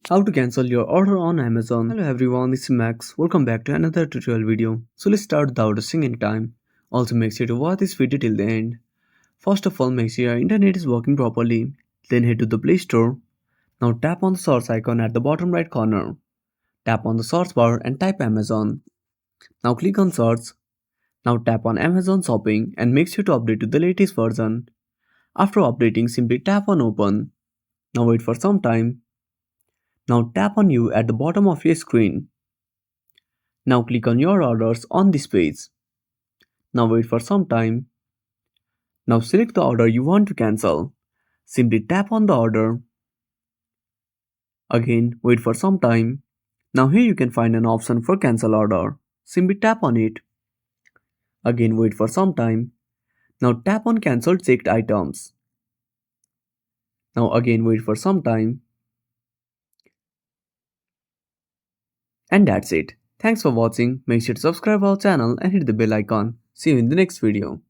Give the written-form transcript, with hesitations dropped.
How to cancel your order on Amazon. Hello everyone, this is Max. Welcome back to another tutorial video. So let's start without wasting any time. Also make sure to watch this video till the end. First of all, make sure your internet is working properly. Then head to the Play Store. Now tap on the search icon at the bottom right corner. Tap on the search bar and type Amazon. Now click on search. Now tap on Amazon Shopping and make sure to update to the latest version. After updating, simply tap on open. Now wait for some time. Now tap on You at the bottom of your screen. Now click on your orders on this page. Now wait for some time. Now select the order you want to cancel. Simply tap on the order. Again, wait for some time. Now here you can find an option for cancel order. Simply tap on it. Again, wait for some time. Now tap on cancel checked items. Now again, wait for some time. And that's it. Thanks for watching. Make sure to subscribe our channel and hit the bell icon. See you in the next video.